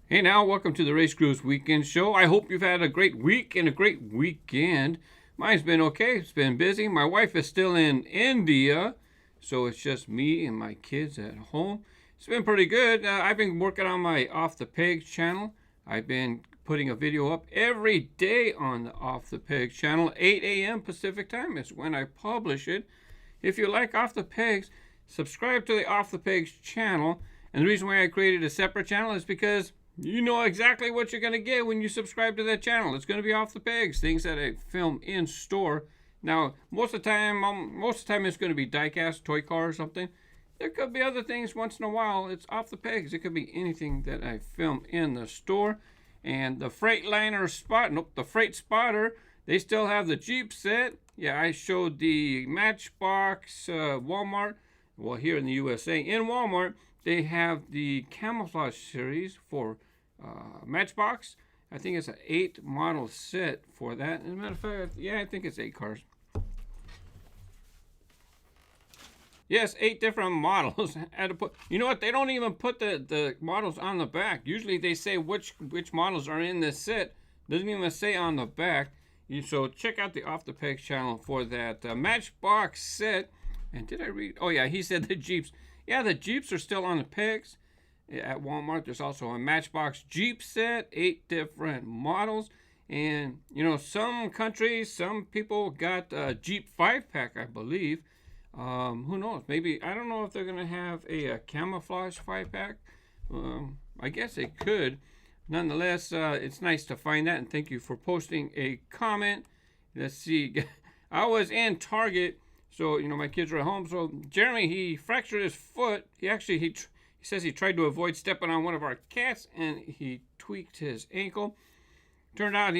Hey now, welcome to the RaceGrooves Weekend Show. I hope you've had a great week and a great weekend. Mine's been okay. It's been busy. My wife is still in India, so it's just me and my kids at home. It's been pretty good. I've been working on my Off the Pegs channel. I've been putting a video up every day on the Off the Pegs channel. 8 a.m. Pacific time is when I publish it. If you like Off the Pegs, subscribe to the Off the Pegs channel. And the reason why I created a separate channel is because you know exactly what you're going to get when you subscribe to that channel. It's going to be Off the Pegs, things that I film in store. Now, most of the time it's going to be diecast, toy car or something. There could be other things once in a while. It's Off the Pegs. It could be anything that I film in the store. And the Freightliner spot, nope, the Freight Spotter, they still have the Jeep set. Yeah, I showed the Matchbox, Walmart. Well, here in the USA, in Walmart, they have the Camouflage series for Matchbox. I think it's an 8 model set for that. As a matter of fact, yeah, I think it's 8 cars. Yes, 8 different models. You know what? They don't even put the models on the back. Usually they say which models are in this set. Doesn't even say on the back. So check out the Off the Pegs channel for that Matchbox set. And did I read? Oh yeah, he said the Jeeps. Yeah, the Jeeps are still on the pegs at Walmart. There's also a Matchbox Jeep set, 8 different models. And, you know, some countries, some people got a Jeep 5-pack, I believe. Who knows? Maybe, I don't know if they're going to have a Camouflage 5-pack. I guess they could. Nonetheless, it's nice to find that. And thank you for posting a comment. Let's see. I was in Target. So, you know, my kids are at home. So, Jeremy, he fractured his foot. He says he tried to avoid stepping on one of our cats, and he tweaked his ankle. Turned out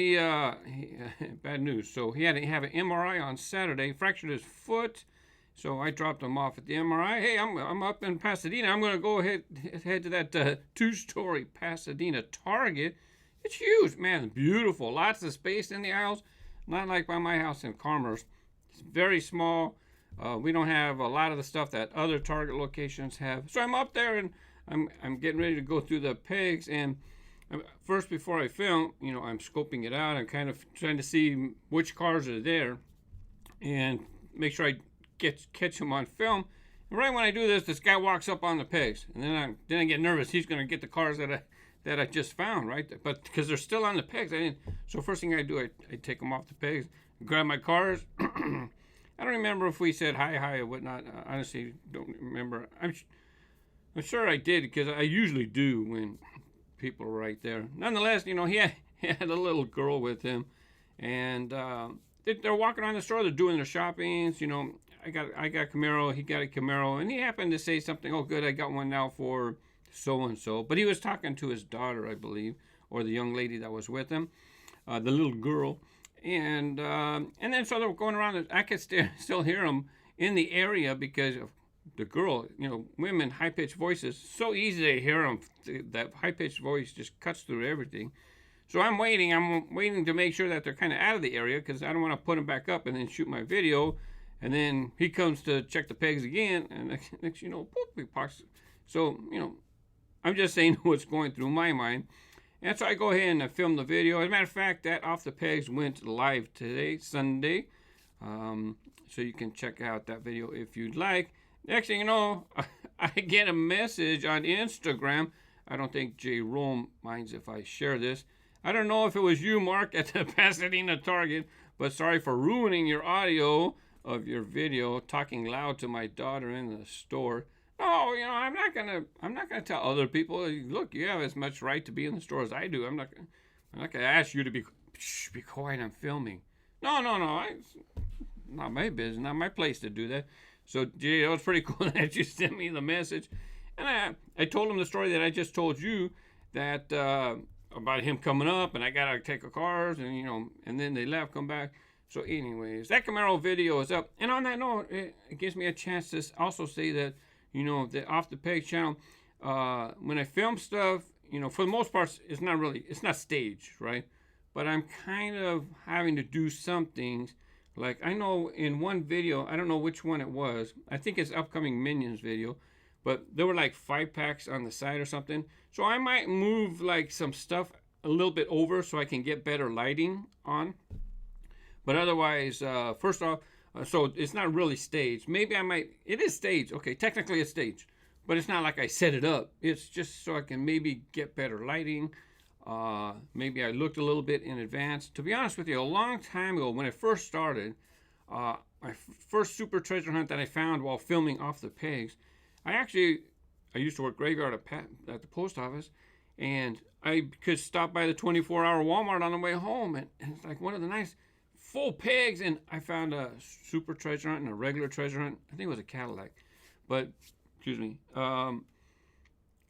bad news. So, he had to have an MRI on Saturday. Fractured his foot. So, I dropped him off at the MRI. Hey, I'm up in Pasadena. I'm going to go head to that 2-story Pasadena Target. It's huge, man. Beautiful. Lots of space in the aisles. Not like by my house in Commerce. It's very small. We don't have a lot of the stuff that other Target locations have. So I'm up there and I'm getting ready to go through the pegs. And first, before I film, you know, I'm scoping it out. I'm kind of trying to see which cars are there and make sure I catch them on film. And right when I do this, this guy walks up on the pegs, and then I get nervous. He's going to get the cars that I just found, right? But because they're still on the pegs, So first thing I do, I take them off the pegs, grab my cars. I don't remember if we said hi or whatnot. Honestly, don't remember. I'm sure I did because I usually do when people are right there. Nonetheless, you know, he had a little girl with him, and they're walking around the store. They're doing their shoppings. You know, I got Camaro. He got a Camaro, and he happened to say something. Oh, good, I got one now for so and so. But he was talking to his daughter, I believe, or the young lady that was with him, the little girl. And then so they're going around. I could still hear them in the area because of the girl. You know, women, high-pitched voices. So easy to hear them. That high-pitched voice just cuts through everything. So I'm waiting. to make sure that they're kind of out of the area because I don't want to put them back up and then shoot my video. And then he comes to check the pegs again. And next you know, boop, he pops. So, you know, I'm just saying what's going through my mind. And so I go ahead and film the video. As a matter of fact, that Off the Pegs went live today, Sunday. So you can check out that video if you'd like. Next thing you know, I get a message on Instagram. I don't think J. Rome minds if I share this. I don't know if it was you, Mark, at the Pasadena Target, but sorry for ruining your audio of your video, talking loud to my daughter in the store. No, you know, I'm not gonna tell other people. Look, you have as much right to be in the store as I do. I'm not gonna ask you to be quiet. I'm filming. No. It's not my business, not my place to do that. So, gee, it was pretty cool that you sent me the message, and I told him the story that I just told you, that about him coming up, and I gotta take the cars, and you know, and then they left, come back. So, anyways, that Camaro video is up, and on that note, it gives me a chance to also say that, you know, the Off the Peg channel, when I film stuff, you know, for the most part, it's not staged, right? But I'm kind of having to do some things. Like, I know in one video, I don't know which one it was. I think it's upcoming Minions video. but there were like 5 packs on the side or something. So I might move like some stuff a little bit over so I can get better lighting on. But otherwise, first off, so it's not really staged. Maybe I might, it is staged. Okay, technically it's staged, but it's not like I set it up. It's just so I can maybe get better lighting. Maybe I looked a little bit in advance. To be honest with you, a long time ago when I first started, my first super treasure hunt that I found while filming Off the Pegs, I used to work graveyard at the post office, and I could stop by the 24-hour Walmart on the way home, and it's like one of the nice full pegs, and I found a super treasure hunt and a regular treasure hunt. I think it was a Cadillac, but excuse me.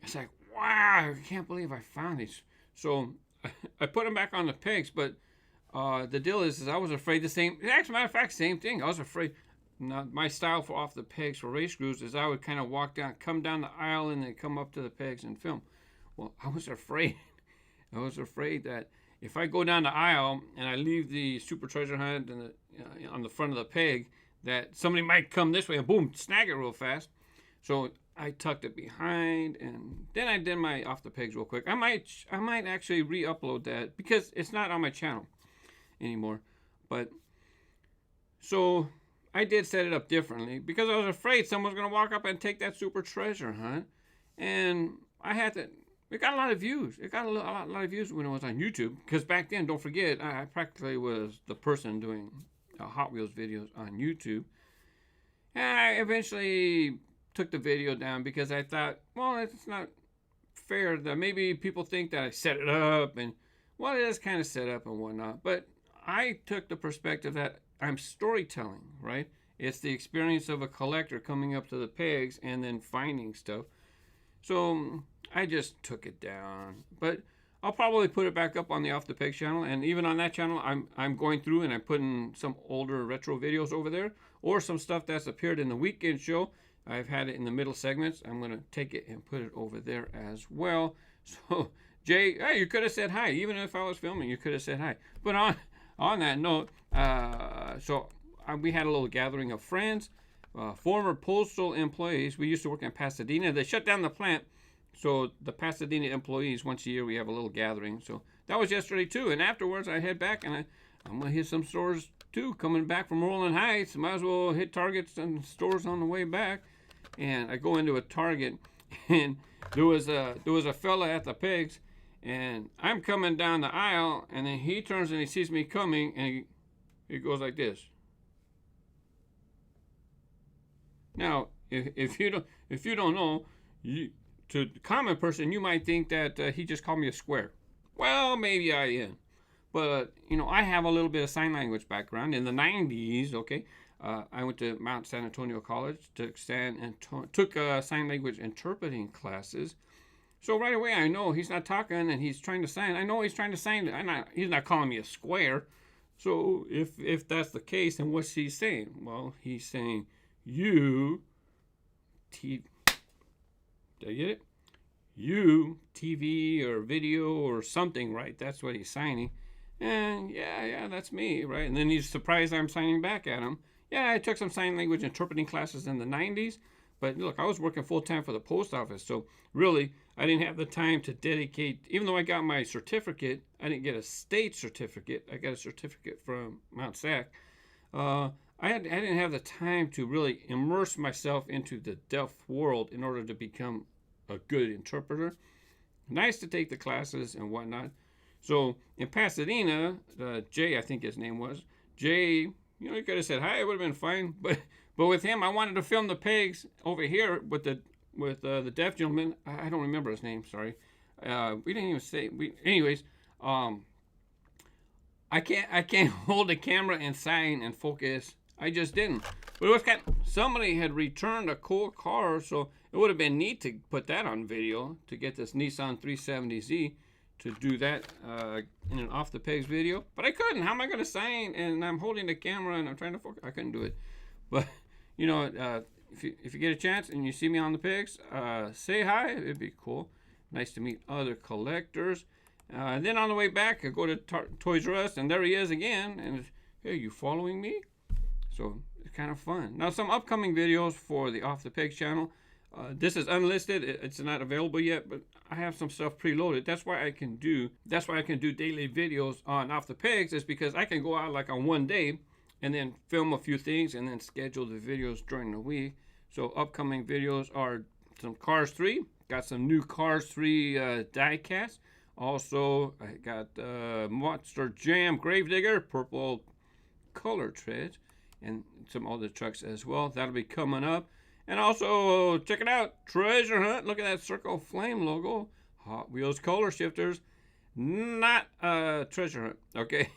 It's like, wow, I can't believe I found these. So I put them back on the pegs, but the deal is I was afraid the same. As a matter of fact, same thing. I was afraid. Now, my style for Off the Pegs for RaceGrooves is I would kind of come down the aisle and then come up to the pegs and film. Well, I was afraid. I was afraid that if I go down the aisle and I leave the super treasure hunt and on the front of the peg, that somebody might come this way and boom, snag it real fast. So I tucked it behind, and then I did my Off the Pegs real quick. I might actually re-upload that because it's not on my channel anymore. But so I did set it up differently because I was afraid someone was going to walk up and take that super treasure hunt, and I had to. It got a lot of views. It got a lot of views when it was on YouTube, because back then, don't forget, I practically was the person doing Hot Wheels videos on YouTube. And I eventually took the video down because I thought, well, it's not fair that maybe people think that I set it up, and well, it is kind of set up and whatnot. But I took the perspective that I'm storytelling, right? It's the experience of a collector coming up to the pegs and then finding stuff. So I just took it down, but I'll probably put it back up on the Off the Pegs channel, and even on that channel, I'm going through and I'm putting some older retro videos over there, or some stuff that's appeared in the weekend show. I've had it in the middle segments. I'm going to take it and put it over there as well. So, Jay, hey, you could have said hi. Even if I was filming, you could have said hi. But on that note, we had a little gathering of friends, former postal employees. We used to work in Pasadena. They shut down the plant. So the Pasadena employees, once a year, we have a little gathering. So that was yesterday, too. And afterwards, I head back, and I'm going to hit some stores, too. Coming back from Rolling Heights, might as well hit Targets and stores on the way back. And I go into a Target, and there was a fella at the pegs, and I'm coming down the aisle, and then he turns and he sees me coming, and he goes like this. Now, if you don't know, to the common person, you might think that he just called me a square. Well, maybe I am. But, I have a little bit of sign language background. In the 90s, okay, I went to Mount San Antonio College, took sign language interpreting classes. So right away, I know he's not talking and he's trying to sign. I know he's trying to sign. He's not calling me a square. So if that's the case, then what's he saying? Well, he's saying, you, did I get it? You, TV or video or something, right? That's what he's signing. And yeah, that's me, right? And then he's surprised I'm signing back at him. Yeah, I took some sign language interpreting classes in the 90s. But look, I was working full-time for the post office. So really, I didn't have the time to dedicate. Even though I got my certificate, I didn't get a state certificate. I got a certificate from Mount Sac. I didn't have the time to really immerse myself into the deaf world in order to become a good interpreter. Nice to take the classes and whatnot. So in Pasadena, Jay, I think his name was, Jay, he could have said hi, it would have been fine. But with him, I wanted to film the pegs over here with the deaf gentleman. I don't remember his name, sorry. We didn't even say, anyways, I can't hold the camera and sign and focus. I just didn't. But it was somebody had returned a cool car, so it would have been neat to put that on video, to get this Nissan 370Z, to do that in an Off the Pegs video. But I couldn't. How am I going to sign? And I'm holding the camera and I'm trying to focus. I couldn't do it. But, if you get a chance and you see me on the pegs, say hi. It'd be cool. Nice to meet other collectors. And then on the way back, I go to Toys R Us, and there he is again. And, hey, you following me? So it's kind of fun. Now, some upcoming videos for the Off the Pegs channel. This is unlisted. It's not available yet, but I have some stuff preloaded. That's why I can do daily videos on Off the Pegs, is because I can go out like on one day and then film a few things and then schedule the videos during the week. So upcoming videos are some Cars 3. Got some new Cars 3 diecast. Also, I got Monster Jam Gravedigger, purple color treads, and some other trucks as well. That'll be coming up. And also, check it out, Treasure Hunt. Look at that Circle Flame logo. Hot Wheels color shifters. Not Treasure Hunt, okay?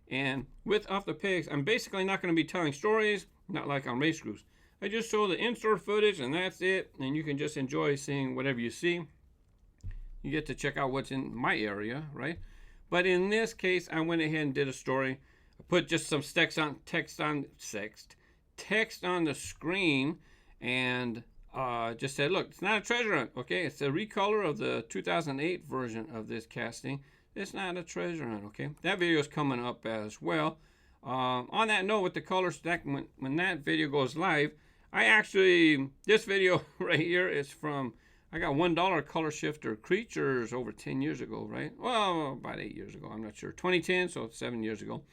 And with Off the Pegs, I'm basically not going to be telling stories, not like on RaceGrooves. I just show the in-store footage, and that's it. And you can just enjoy seeing whatever you see. You get to check out what's in my area, right? But in this case, I went ahead and did a story. I put just some text on the screen, and just said, look, it's not a treasure hunt, okay? It's a recolor of the 2008 version of this casting. It's not a treasure hunt, okay? That video is coming up as well. On that note, with the color stack, when that video goes live, this video right here is from, I got $1 color shifter Creatures over 10 years ago, right? Well, about 8 years ago, I'm not sure. 2010, so 7 years ago.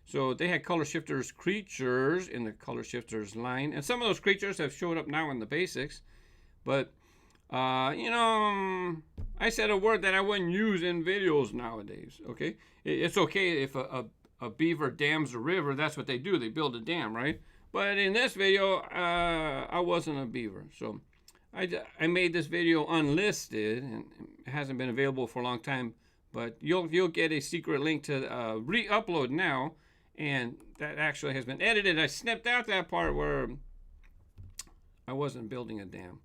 So they had color shifters Creatures in the color shifters line. And some of those Creatures have showed up now in the basics. But, you know, I said a word that I wouldn't use in videos nowadays, okay? It's okay if a beaver dams a river. That's what they do. They build a dam, right? But in this video, I wasn't a beaver. So I made this video unlisted, and it hasn't been available for a long time. But you'll get a secret link to re-upload now. And that actually has been edited. I snipped out that part where I wasn't building a dam.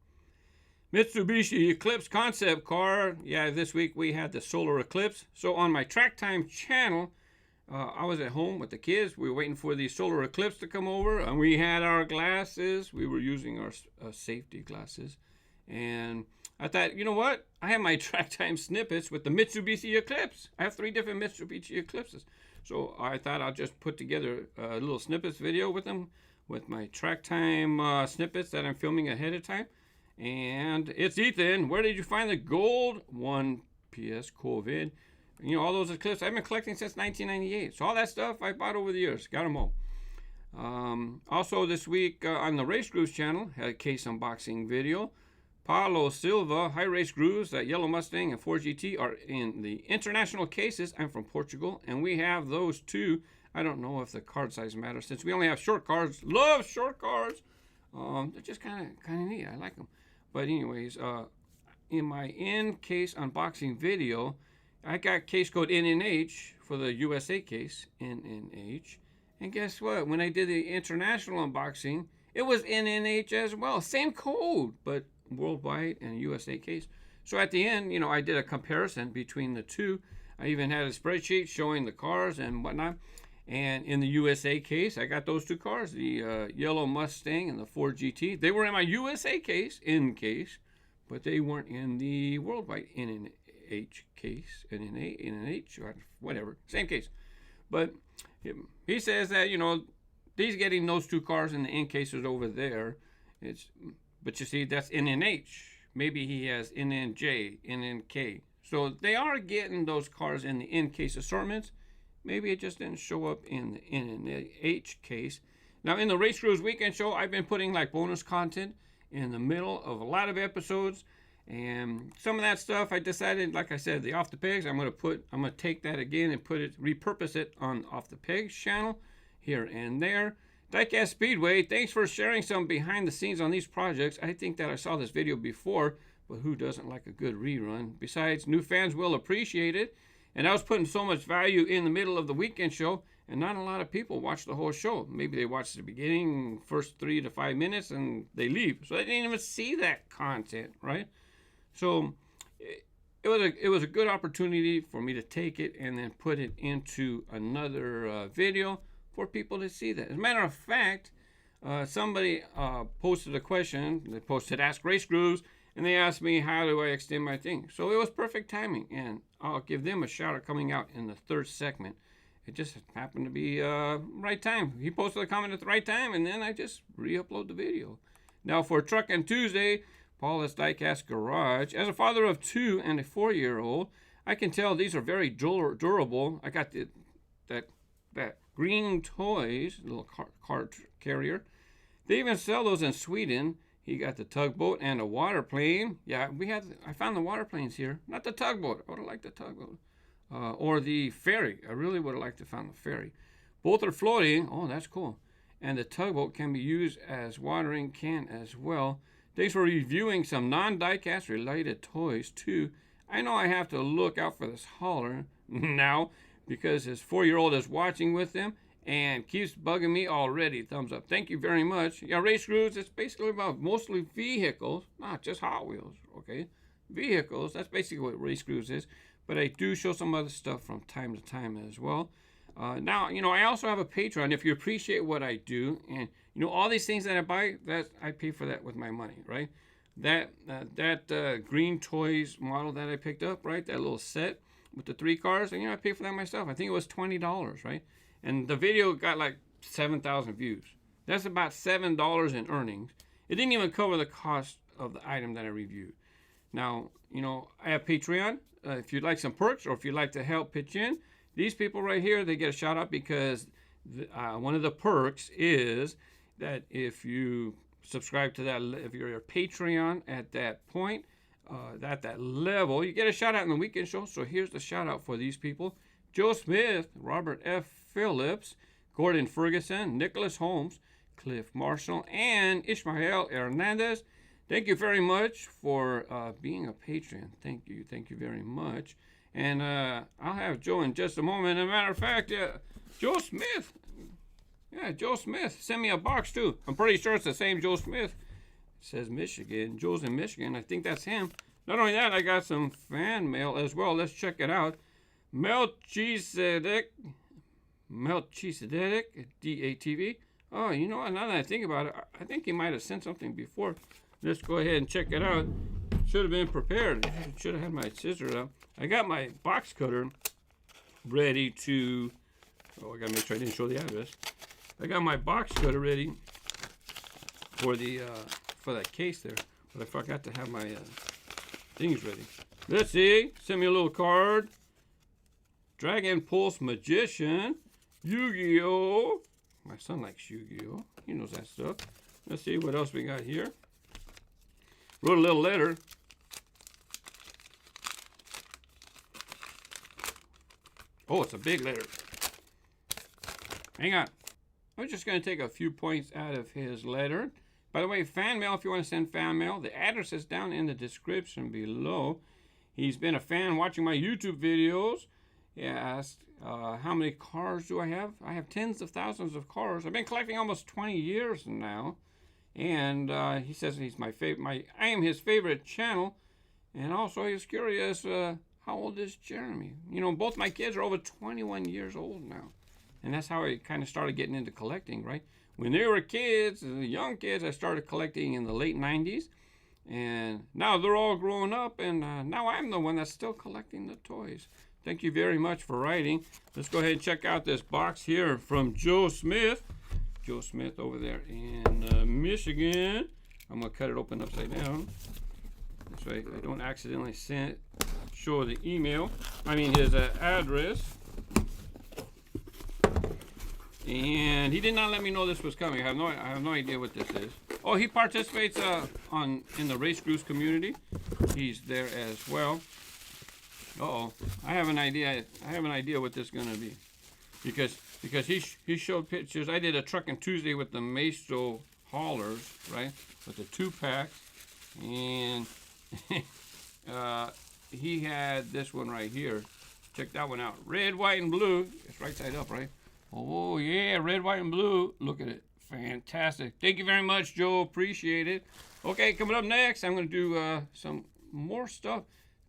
Mitsubishi Eclipse concept car. Yeah, this week we had the solar eclipse. So on my Track Time channel, I was at home with the kids. We were waiting for the solar eclipse to come over. And we had our glasses. We were using our safety glasses. And I thought, you know what? I have my Track Time snippets with the Mitsubishi Eclipse. I have 3 different Mitsubishi Eclipses. So I thought I'll just put together a little snippets video with them, with my Track Time snippets that I'm filming ahead of time. And it's Ethan. Where did you find the gold? 1 PS COVID. You know, all those Eclipses I've been collecting since 1998. So all that stuff I bought over the years. Got them all. Also this week on the RaceGrooves channel, had a case unboxing video. Paulo Silva, hi RaceGrooves, that yellow Mustang and 4GT are in the international cases. I'm from Portugal, and we have those too. I don't know if the card size matters, since we only have short cards. Love short cards. They're just kind of neat. I like them. But anyways, in my in-case unboxing video, I got case code NNH for the USA case, NNH. And guess what? When I did the international unboxing, it was NNH as well. Same code, but worldwide and USA case. So at the end, you know, I did a comparison between the two. I even had a spreadsheet showing the cars and whatnot. And in the USA case, I got those 2 cars, the yellow Mustang and the 4GT. They were in my USA case, but they weren't in the worldwide NNH case, NNH, or whatever, same case. But he says that, you know, he's getting those 2 cars in the N cases over there. But you see, that's NNH. Maybe he has NNJ, NNK. So they are getting those cars in the N case assortments. Maybe it just didn't show up in the NNH case. Now, in the RaceGrooves Weekend Show, I've been putting like bonus content in the middle of a lot of episodes. And some of that stuff, I decided, like I said, the Off the Pegs, I'm gonna take that again and repurpose it on Off the Pegs channel here and there. Diecast Speedway, thanks for sharing some behind the scenes on these projects. I think that I saw this video before, but who doesn't like a good rerun? Besides, new fans will appreciate it. And I was putting so much value in the middle of the weekend show, and not a lot of people watch the whole show. Maybe they watch the beginning, first 3 to 5 minutes, and they leave. So they didn't even see that content, right? So it was a good opportunity for me to take it and then put it into another video for people to see that. As a matter of fact, somebody posted a question. They posted Ask RaceGrooves, and they asked me, how do I extend my thing? So it was perfect timing, and I'll give them a shout out coming out in the 3rd segment. It just happened to be right time. He posted a comment at the right time, and then I just re-upload the video. Now for Truckin Tuesday, Paula's Diecast Garage. As a father of 2 and a 4-year-old, I can tell these are very durable. I got that green toys, little car carrier. They even sell those in Sweden. He got the tugboat and a water plane. Yeah, I found the water planes here. Not the tugboat. I would have liked the tugboat. Or the ferry. I really would have liked to find the ferry. Both are floating. Oh, that's cool. And the tugboat can be used as watering can as well. Thanks for reviewing some non-diecast related toys too. I know I have to look out for this hauler now because his 4-year-old is watching with him and keeps bugging me already. Thumbs up. Thank you very much. Yeah, RaceGrooves, it's basically about mostly vehicles, not just Hot Wheels, okay? Vehicles, that's basically what RaceGrooves is. But I do show some other stuff from time to time as well. Now, I also have a Patreon. If you appreciate what I do, and all these things that I buy, that I pay for that with my money, right? That green toys model that I picked up, right? That little set with the 3 cars, and I pay for that myself. I think it was $20, right? And the video got like 7,000 views. That's about $7 in earnings. It didn't even cover the cost of the item that I reviewed. Now, I have Patreon. If you'd like some perks or if you'd like to help pitch in, these people right here, they get a shout out because one of the perks is that if you subscribe to that, if you're a Patreon at that point, at that level, you get a shout out in the weekend show. So here's the shout out for these people: Joe Smith, Robert F. Phillips, Gordon Ferguson, Nicholas Holmes, Cliff Marshall, and Ishmael Hernandez. Thank you very much for being a patron. Thank you very much. And I'll have Joe in just a moment. As a matter of fact, Joe Smith. Yeah, Joe Smith sent me a box too. I'm pretty sure it's the same Joe Smith. It says Michigan. Joe's in Michigan. I think that's him. Not only that, I got some fan mail as well. Let's check it out. Melchizedek, DATV. Oh, now that I think about it, I think he might have sent something before. Let's go ahead and check it out. Should have been prepared. Should have had my scissors out. I got my box cutter ready to... Oh, I got to make sure I didn't show the address. I got my box cutter ready for that case there. But I forgot to have my things ready. Let's see. Send me a little card. Dragon Pulse Magician. Yu-Gi-Oh! My son likes Yu-Gi-Oh! He knows that stuff. Let's see what else we got here. Wrote a little letter. Oh, it's a big letter. Hang on. I'm just going to take a few points out of his letter. By the way, fan mail, if you want to send fan mail, the address is down in the description below. He's been a fan watching my YouTube videos. He asked, how many cars do I have? I have tens of thousands of cars. I've been collecting almost 20 years now. And he says he's my favorite. I am his favorite channel. And also he's curious, how old is Jeremy? Both my kids are over 21 years old now. And that's how I kind of started getting into collecting, right? When they were kids, young kids, I started collecting in the late 90s. And now they're all grown up, and now I'm the one that's still collecting the toys. Thank you very much for writing. Let's go ahead and check out this box here from Joe Smith. Joe Smith over there in Michigan. I'm going to cut it open upside down. This way I don't accidentally show the email. His address. And he did not let me know this was coming. I have no idea what this is. Oh, he participates in the RaceGrooves community. He's there as well. Uh-oh. I have an idea what this is going to be. Because he showed pictures. I did a Truckin Tuesday with the Maestro haulers, right? With the 2-packs. And he had this one right here. Check that one out. Red, white, and blue. It's right side up, right? Oh, yeah. Red, white, and blue. Look at it. Fantastic. Thank you very much, Joe. Appreciate it. Okay, coming up next, I'm going to do some more stuff.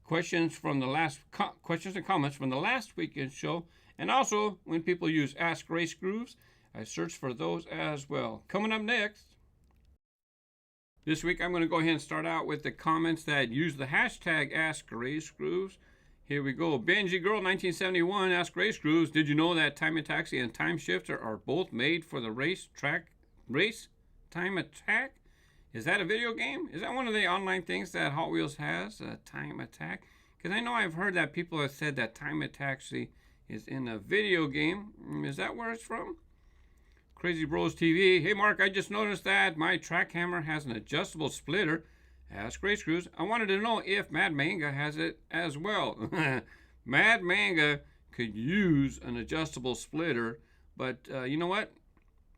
Questions and comments from the last weekend show. And also, when people use Ask RaceGrooves, I search for those as well. Coming up next. This week, I'm going to go ahead and start out with the comments that use the hashtag AskRaceGrooves. Here we go. Benji Girl 1971 Ask RaceGrooves. Did you know that Time and Taxi and Time Shifter are both made for the race time attack? Is that a video game? Is that one of the online things that Hot Wheels has, Time Attack? Because I know I've heard that people have said that Time Attack actually is in a video game. Is that where it's from? Crazy Bros TV. Hey Mark, I just noticed that my track hammer has an adjustable splitter. Ask RaceGrooves. I wanted to know if Mad Manga has it as well. Mad Manga could use an adjustable splitter, but you know what?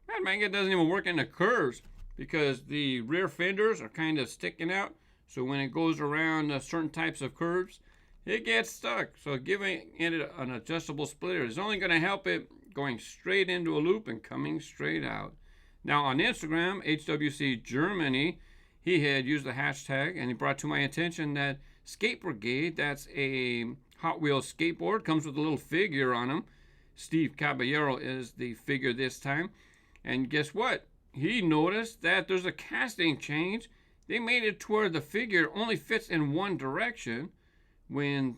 Mad Manga doesn't even work in the curves because the rear fenders are kind of sticking out. So when it goes around certain types of curves, it gets stuck. So giving it an adjustable splitter is only going to help it going straight into a loop and coming straight out. Now on Instagram, HWC Germany, he had used the hashtag and he brought to my attention that Skate Brigade, that's a Hot Wheels skateboard, comes with a little figure on him. Steve Caballero is the figure this time. And guess what? He noticed that there's a casting change. They made it to where the figure only fits in one direction. When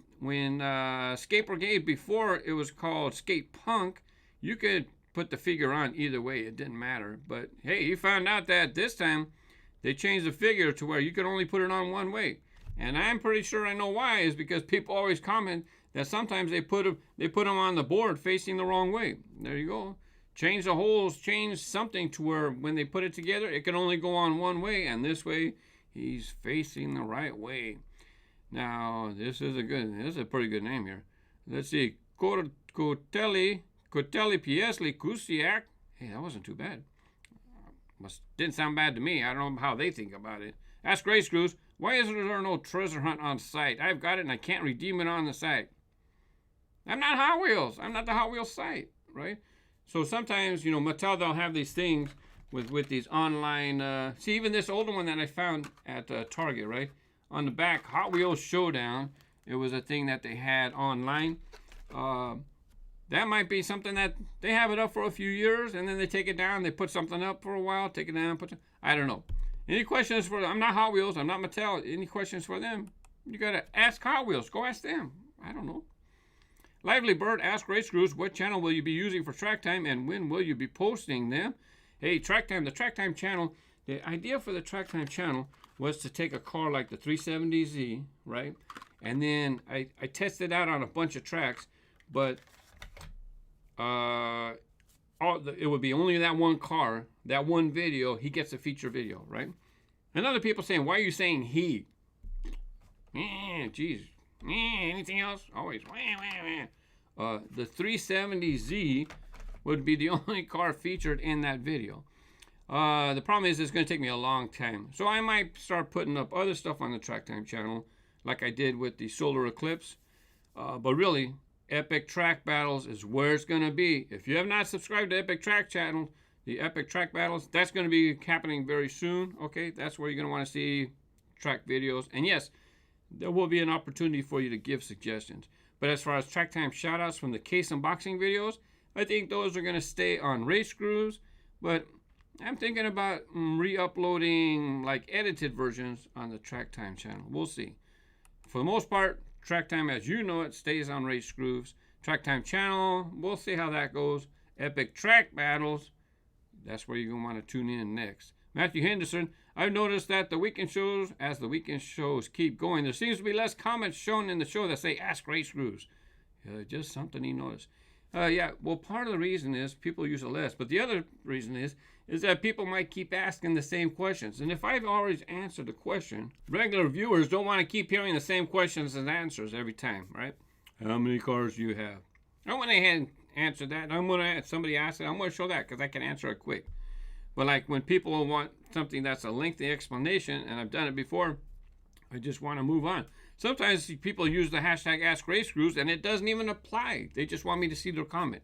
Skate Brigade, before it was called Skate Punk, you could put the figure on either way. It didn't matter. But hey, he found out that this time they changed the figure to where you could only put it on one way. And I'm pretty sure I know why, is because people always comment that sometimes they put them on the board facing the wrong way. There you go. Change the holes, change something to where when they put it together, it can only go on one way, and this way he's facing the right way. Now, this is a pretty good name here. Let's see. Cotelli Piesli Kusiak. Hey, that wasn't too bad. Didn't sound bad to me. I don't know how they think about it. Ask RaceGrooves, why is there no treasure hunt on site? I've got it and I can't redeem it on the site. I'm not Hot Wheels. I'm not the Hot Wheels site, right? So sometimes, you know, Mattel, they'll have these things with these online, see, even this older one that I found at Target, right? On the back, Hot Wheels Showdown. It was a thing that they had online. That might be something that they have it up for a few years, and then they take it down. They put something up for a while, take it down, I don't know. Any questions for them? I'm not Hot Wheels. I'm not Mattel. Any questions for them? You got to ask Hot Wheels. Go ask them. I don't know. Lively Bird, ask RaceGrooves, what channel will you be using for track time and when will you be posting them? Hey, track time, the track time channel, the idea for the track time channel was to take a car like the 370Z, right? And then I tested out on a bunch of tracks, but it would be only that one car, that one video, he gets a feature video, right? And other people saying, why are you saying he? Geez. Anything else? Always. The 370Z would be the only car featured in that video. The problem is it's going to take me a long time. So I might start putting up other stuff on the Track Time channel, like I did with the Solar Eclipse. But really, Epic Track Battles is where it's going to be. If you have not subscribed to Epic Track channel, the Epic Track Battles, that's going to be happening very soon. Okay, that's where you're going to want to see track videos. And yes, there will be an opportunity for you to give suggestions. But as far as track time shoutouts from the case unboxing videos, I think those are going to stay on RaceGrooves. But I'm thinking about re-uploading like edited versions on the track time channel. We'll see. For the most part, track time as you know it stays on RaceGrooves. Track time channel, we'll see how that goes. Epic Track Battles, that's where you're going to want to tune in next. Matthew Henderson, I've noticed that the weekend shows, as the weekend shows keep going, there seems to be less comments shown in the show that say Ask RaceGrooves. Just something he noticed. Yeah, well, part of the reason is people use it less, but the other reason is that people might keep asking the same questions. And if I've always answered the question, regular viewers don't want to keep hearing the same questions and answers every time, right? How many cars do you have? I went ahead and answered that. I'm going to, somebody asked it, I'm going to show that because I can answer it quick. But like when people want something that's a lengthy explanation, and I've done it before, I just want to move on. Sometimes people use the hashtag Ask RaceGrooves and it doesn't even apply. They just want me to see their comment.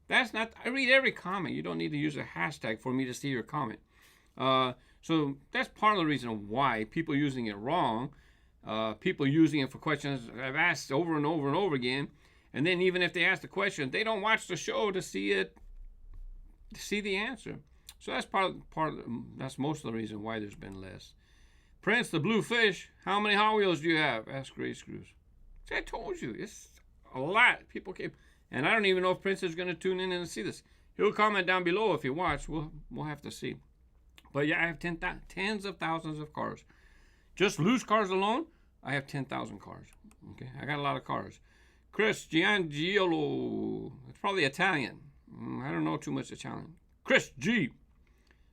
That's not, I read every comment. You don't need to use a hashtag for me to see your comment. So that's part of the reason why people using it wrong, people using it for questions I've asked over and over and over again. And then even if they ask the question, they don't watch the show to see it, to see the answer. So that's that's most of the reason why there's been less. Prince the Blue Fish, how many Hot Wheels do you have? Ask RaceGrooves. See, I told you, it's a lot. People keep, and I don't even know if Prince is going to tune in and see this. He'll comment down below if he watched. We'll have to see. But yeah, I have tens of thousands of cars. Just loose cars alone, I have 10,000 cars. Okay, I got a lot of cars. Chris Giangiolo, it's probably Italian. I don't know too much Italian. Chris G.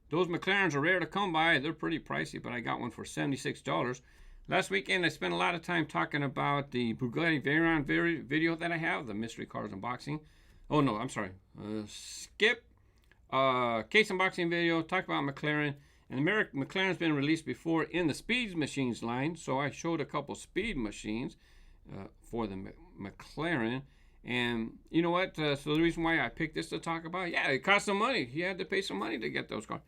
Those McLarens are rare to come by. They're pretty pricey, but I got one for $76. Last weekend, I spent a lot of time talking about the Bugatti Veyron video that I have, the mystery cars unboxing. Oh, no, I'm sorry. Skip. Case unboxing video, talk about McLaren. And McLaren's been released before in the Speed Machines line, so I showed a couple Speed Machines for the McLaren. And you know what? So the reason why I picked this to talk about, yeah, it cost some money. He had to pay some money to get those cars.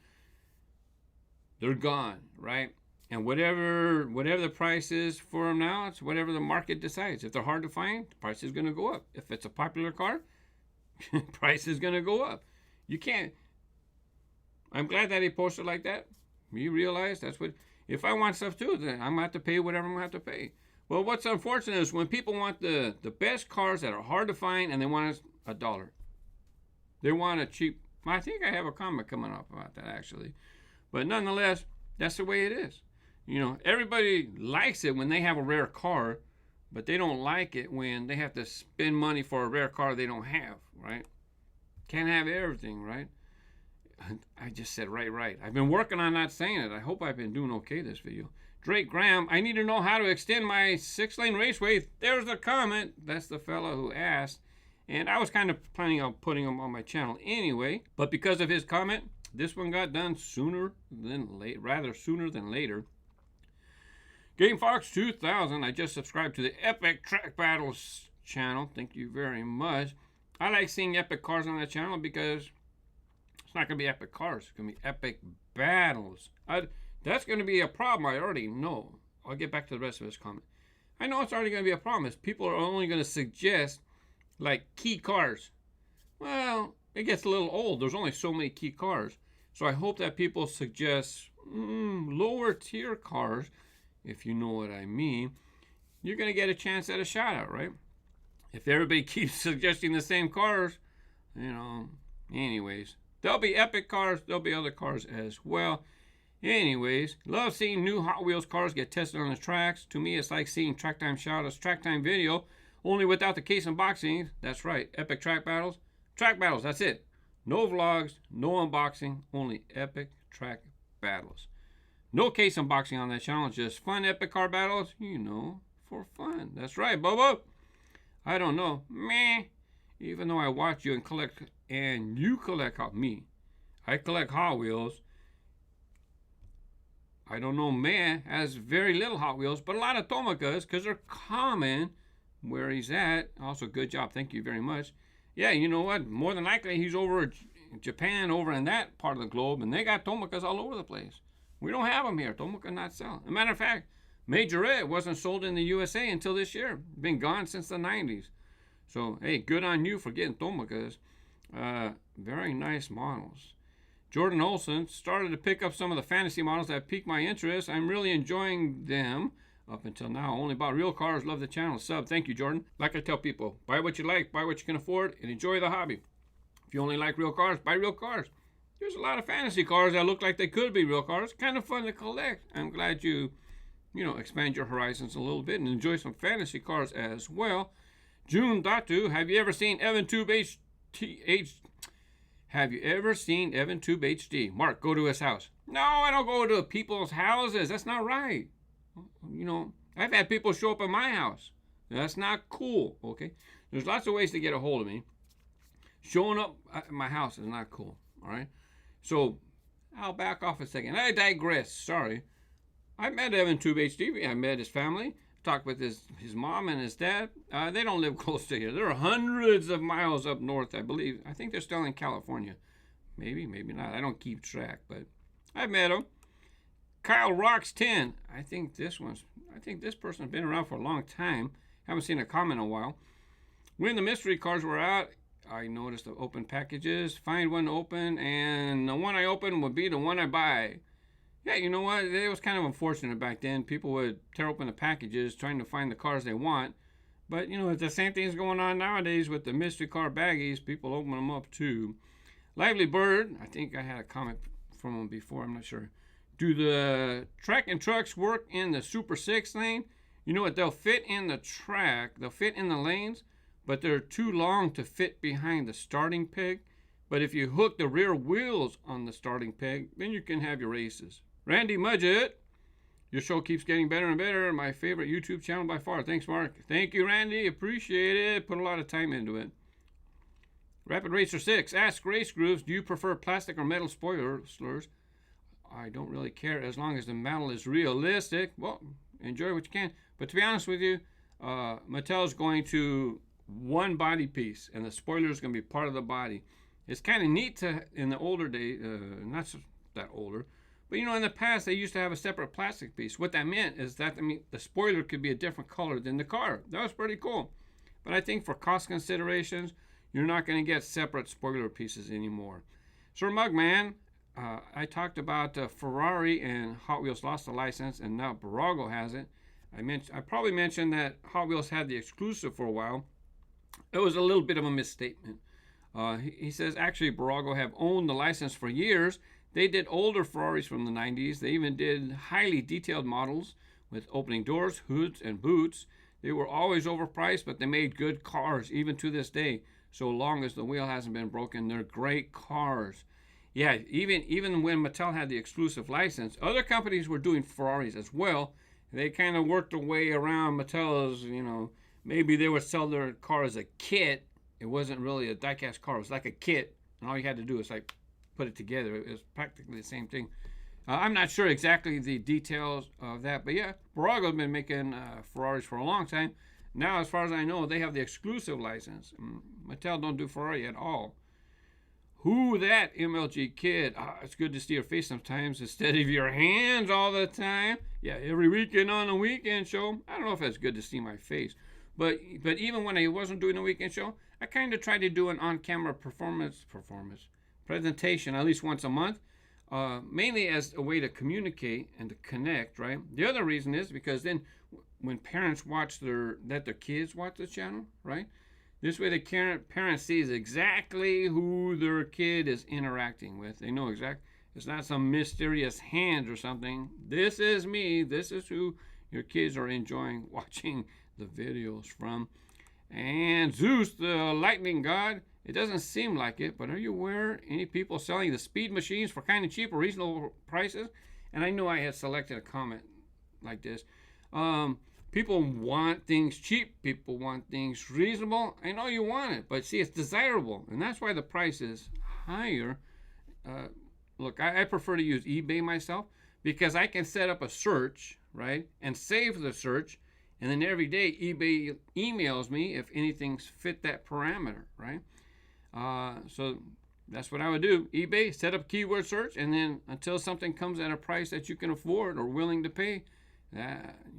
They're gone, right? And whatever the price is for them now, it's whatever the market decides. If they're hard to find, the price is going to go up. If it's a popular car, price is going to go up. You can't. I'm glad that he posted like that. You realize that's what. If I want stuff too, then I'm going to have to pay whatever I'm going to have to pay. Well, what's unfortunate is when people want the best cars that are hard to find and they want $1. They want a cheap. I think I have a comment coming up about that actually. But nonetheless, that's the way it is. You know, everybody likes it when they have a rare car, but they don't like it when they have to spend money for a rare car they don't have, right? Can't have everything, right? I just said right. I've been working on not saying it. I hope I've been doing okay this video. Drake Graham, I need to know how to extend my 6-lane Raceway. There's the comment. That's the fellow who asked. And I was kind of planning on putting him on my channel anyway. But because of his comment, this one got done sooner than later. Game Fox 2000, I just subscribed to the Epic Track Battles channel. Thank you very much. I like seeing epic cars on that channel because it's not going to be epic cars. It's going to be epic battles. That's going to be a problem. I already know. I'll get back to the rest of his comment. I know it's already going to be a problem. People are only going to suggest like key cars. Well, it gets a little old. There's only so many key cars. So I hope that people suggest lower tier cars, if you know what I mean. You're going to get a chance at a shout out, right? If everybody keeps suggesting the same cars, you know, anyways. There'll be epic cars. There'll be other cars as well. Anyways, love seeing new Hot Wheels cars get tested on the tracks. To me, it's like seeing Track Time Shoutouts, Track Time video, only without the case unboxing. That's right, epic track battles. Track battles, that's it. No vlogs, no unboxing, only epic track battles. No case unboxing on that channel, just fun epic car battles, you know, for fun. That's right, Bobo. I don't know, meh. Even though I watch you and you collect me. I collect Hot Wheels. I don't know, man has very little Hot Wheels, but a lot of Tomicas because they're common where he's at. Also, good job. Thank you very much. Yeah, you know what? More than likely, he's over in Japan, over in that part of the globe, and they got Tomicas all over the place. We don't have them here. Tomica not selling. As a matter of fact, Majorette wasn't sold in the USA until this year. Been gone since the 90s. So, hey, good on you for getting Tomicas. Very nice models. Jordan Olson started to pick up some of the fantasy models that piqued my interest. I'm really enjoying them up until now. Only bought real cars. Love the channel. Sub. Thank you, Jordan. Like I tell people, buy what you like, buy what you can afford, and enjoy the hobby. If you only like real cars, buy real cars. There's a lot of fantasy cars that look like they could be real cars. Kind of fun to collect. I'm glad you expand your horizons a little bit and enjoy some fantasy cars as well. June Datu, have you ever seen Evan Tube Have you ever seen Evan Tube HD? Mark, go to his house. No, I don't go to people's houses. That's not right. You know, I've had people show up at my house. That's not cool, okay? There's lots of ways to get a hold of me. Showing up at my house is not cool, all right? So, I'll back off a second. I digress, sorry. I met Evan Tube HD. I met his family. Talked with his mom and his dad. They don't live close to here. They're hundreds of miles up north, I believe. I think they're still in California. Maybe, maybe not. I don't keep track, but I've met them. Kyle Rocks 10. I think this person's been around for a long time. Haven't seen a comment in a while. When the mystery cars were out, I noticed the open packages. Find one open, and the one I open would be the one I buy. Yeah, you know what? It was kind of unfortunate back then. People would tear open the packages trying to find the cars they want. But, you know, it's the same thing's going on nowadays with the mystery car baggies. People open them up too. Lively Bird, I think I had a comment from them before. I'm not sure. Do the Truckin trucks work in the Super 6 lane? You know what? They'll fit in the track. They'll fit in the lanes, but they're too long to fit behind the starting peg. But if you hook the rear wheels on the starting peg, then you can have your races. Randy Mudgett, your show keeps getting better and better. My favorite YouTube channel by far. Thanks, Mark. Thank you, Randy. Appreciate it. Put a lot of time into it. Rapid Racer 6. Ask RaceGrooves, do you prefer plastic or metal spoilers? I don't really care as long as the metal is realistic. Well, enjoy what you can. But to be honest with you, Mattel's going to one body piece, and the spoiler is going to be part of the body. It's kind of neat to, in the older days, not so that older, but in the past they used to have a separate plastic piece. What that meant is that the spoiler could be a different color than the car. That was pretty cool. But I think for cost considerations, you're not going to get separate spoiler pieces anymore. Sir Mugman, I talked about Ferrari and Hot Wheels lost the license, and now Bburago has it. I probably mentioned that Hot Wheels had the exclusive for a while. It was a little bit of a misstatement. He says, actually, Bburago have owned the license for years. They did older Ferraris from the 90s. They even did highly detailed models with opening doors, hoods, and boots. They were always overpriced, but they made good cars, even to this day. So long as the wheel hasn't been broken, they're great cars. Yeah, even when Mattel had the exclusive license, other companies were doing Ferraris as well. They kind of worked their way around Mattel's, maybe they would sell their car as a kit. It wasn't really a diecast car. It was like a kit, and all you had to do was like put it together. It was practically the same thing. I'm not sure exactly the details of that, but yeah, Bburago's been making Ferraris for a long time. Now, as far as I know, they have the exclusive license. Mattel don't do Ferrari at all. Who that, MLG Kid? It's good to see your face sometimes instead of your hands all the time. Yeah, every weekend on the weekend show. I don't know if it's good to see my face. But even when I wasn't doing the weekend show, I kind of tried to do an on-camera performance presentation at least once a month, mainly as a way to communicate and to connect, right? The other reason is because then when parents let their kids watch the channel, right? This way the parent sees exactly who their kid is interacting with. They know exactly. It's not some mysterious hand or something. This is me. This is who your kids are enjoying watching the videos from. And Zeus, the lightning god, it doesn't seem like it, but are you aware any people selling the speed machines for kind of cheap or reasonable prices? And I know I had selected a comment like this. People want things cheap. People want things reasonable. I know you want it, but see, it's desirable, and that's why the price is higher. Look, I prefer to use eBay myself because I can set up a search, right, and save the search. And then every day, eBay emails me if anything's fit that parameter, right? So that's what I would do. eBay, set up keyword search, and then until something comes at a price that you can afford or willing to pay,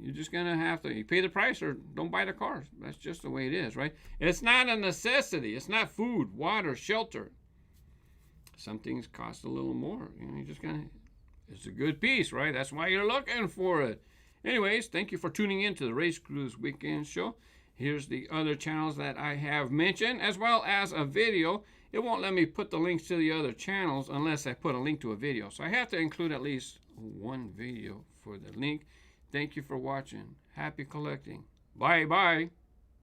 you're just going to have to pay the price or don't buy the car. That's just the way it is, right? It's not a necessity. It's not food, water, shelter. Some things cost a little more. You're just going to, it's a good piece, right? That's why you're looking for it. Anyways, thank you for tuning in to the RaceGrooves Weekend Show. Here's the other channels that I have mentioned, as well as a video. It won't let me put the links to the other channels unless I put a link to a video. So I have to include at least one video for the link. Thank you for watching. Happy collecting. Bye-bye.